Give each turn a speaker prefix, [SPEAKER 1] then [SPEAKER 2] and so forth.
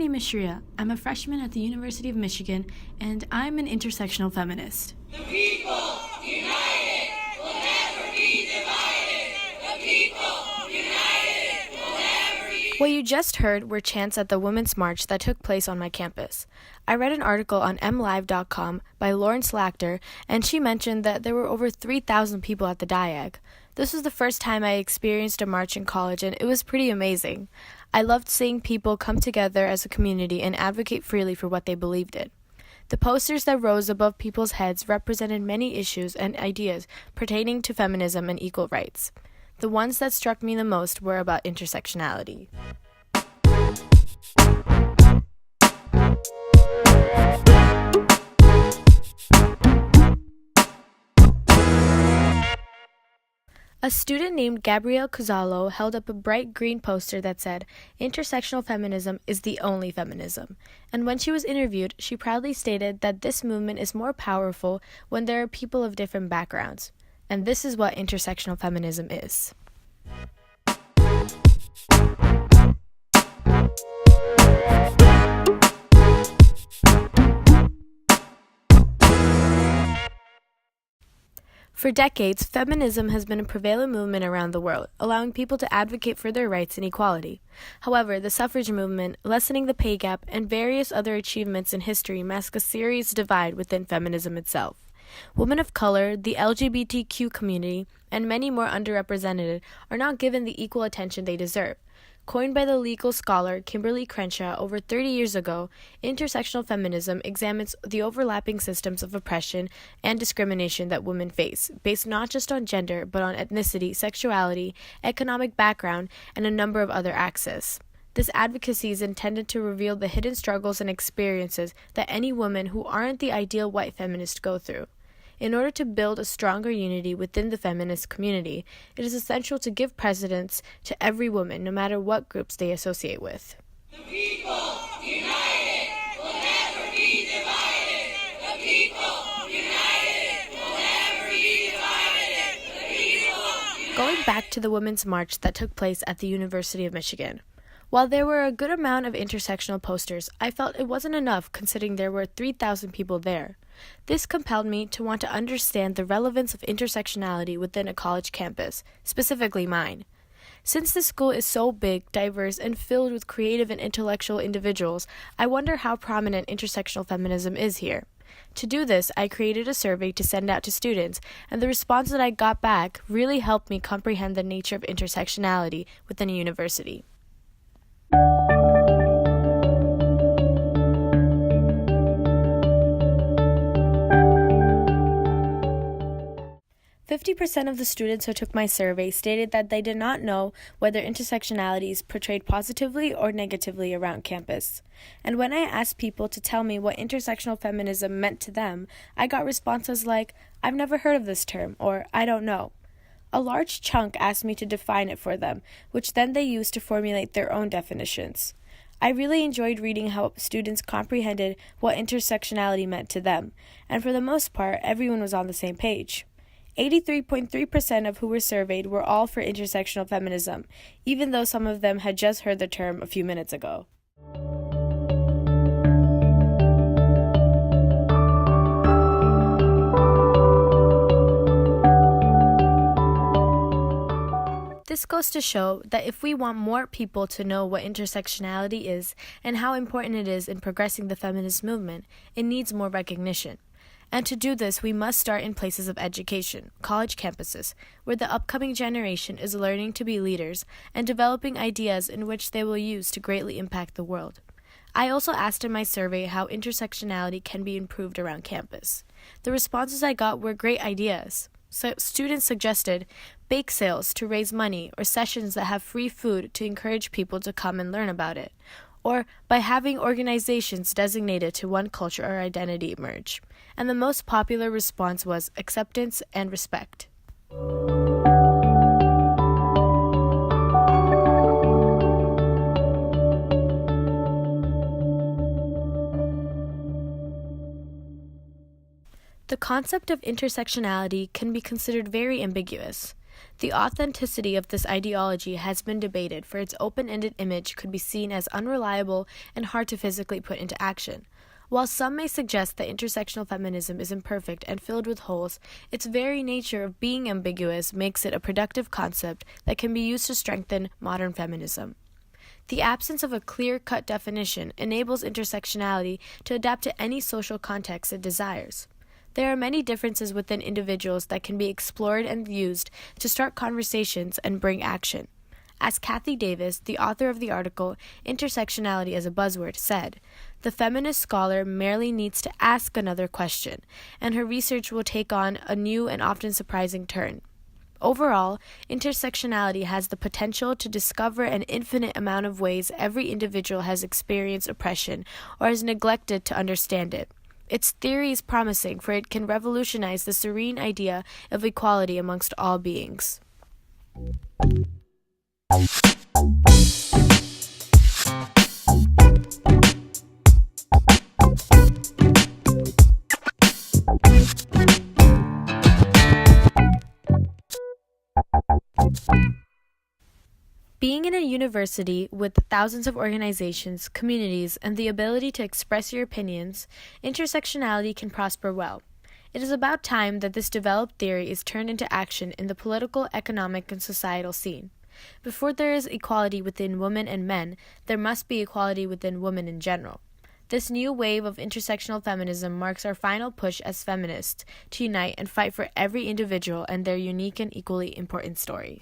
[SPEAKER 1] name is Shreya. I'm a freshman at the University of Michigan, and I'm an intersectional feminist.
[SPEAKER 2] The people united will never be divided. The people united will never be.
[SPEAKER 3] What you just heard were chants at the Women's March that took place on my campus. I read an article on mlive.com by Lawrence Lachter, and she mentioned that there were over 3,000 people at the Diag. This was the first time I experienced a march in college, and it was pretty amazing. I loved seeing people come together as a community and advocate freely for what they believed in. The posters that rose above people's heads represented many issues and ideas pertaining to feminism and equal rights. The ones that struck me the most were about intersectionality. A student named Gabrielle Cuzalo held up a bright green poster that said, "Intersectional feminism is the only feminism." And when she was interviewed, she proudly stated that this movement is more powerful when there are people of different backgrounds. And this is what intersectional feminism is. For decades, feminism has been a prevalent movement around the world, allowing people to advocate for their rights and equality. However, the suffrage movement, lessening the pay gap, and various other achievements in history mask a serious divide within feminism itself. Women of color, the LGBTQ community, and many more underrepresented are not given the equal attention they deserve. Coined by the legal scholar Kimberly Crenshaw over 30 years ago, intersectional feminism examines the overlapping systems of oppression and discrimination that women face, based not just on gender, but on ethnicity, sexuality, economic background, and a number of other axes. This advocacy is intended to reveal the hidden struggles and experiences that any women who aren't the ideal white feminist go through. In order to build a stronger unity within the feminist community, it is essential to give precedence to every woman, no matter what groups they associate with.
[SPEAKER 2] The people united will never be divided. The people united will never be divided. The people united.
[SPEAKER 3] Going back to the Women's March that took place at the University of Michigan. While there were a good amount of intersectional posters, I felt it wasn't enough considering there were 3,000 people there. This compelled me to want to understand the relevance of intersectionality within a college campus, specifically mine. Since the school is so big, diverse, and filled with creative and intellectual individuals, I wonder how prominent intersectional feminism is here. To do this, I created a survey to send out to students, and the response that I got back really helped me comprehend the nature of intersectionality within a university. 50% of the students who took my survey stated that they did not know whether intersectionality is portrayed positively or negatively around campus. And when I asked people to tell me what intersectional feminism meant to them, I got responses like, "I've never heard of this term," or "I don't know." A large chunk asked me to define it for them, which then they used to formulate their own definitions. I really enjoyed reading how students comprehended what intersectionality meant to them, and for the most part, everyone was on the same page. 83.3% of who were surveyed were all for intersectional feminism, even though some of them had just heard the term a few minutes ago. This goes to show that if we want more people to know what intersectionality is and how important it is in progressing the feminist movement, it needs more recognition. And to do this, we must start in places of education, college campuses, where the upcoming generation is learning to be leaders and developing ideas in which they will use to greatly impact the world. I also asked in my survey how intersectionality can be improved around campus. The responses I got were great ideas. So students suggested bake sales to raise money or sessions that have free food to encourage people to come and learn about it, or by having organizations designated to one culture or identity emerge. And the most popular response was acceptance and respect. The concept of intersectionality can be considered very ambiguous. The authenticity of this ideology has been debated, for its open-ended image could be seen as unreliable and hard to physically put into action. While some may suggest that intersectional feminism is imperfect and filled with holes, its very nature of being ambiguous makes it a productive concept that can be used to strengthen modern feminism. The absence of a clear-cut definition enables intersectionality to adapt to any social context it desires. There are many differences within individuals that can be explored and used to start conversations and bring action. As Kathy Davis, the author of the article Intersectionality as a Buzzword, said, "The feminist scholar merely needs to ask another question, and her research will take on a new and often surprising turn." Overall, intersectionality has the potential to discover an infinite amount of ways every individual has experienced oppression or has neglected to understand it. Its theory is promising, for it can revolutionize the serene idea of equality amongst all beings. Being in a university with thousands of organizations, communities, and the ability to express your opinions, intersectionality can prosper well. It is about time that this developed theory is turned into action in the political, economic, and societal scene. Before there is equality within women and men, there must be equality within women in general. This new wave of intersectional feminism marks our final push as feminists to unite and fight for every individual and their unique and equally important story.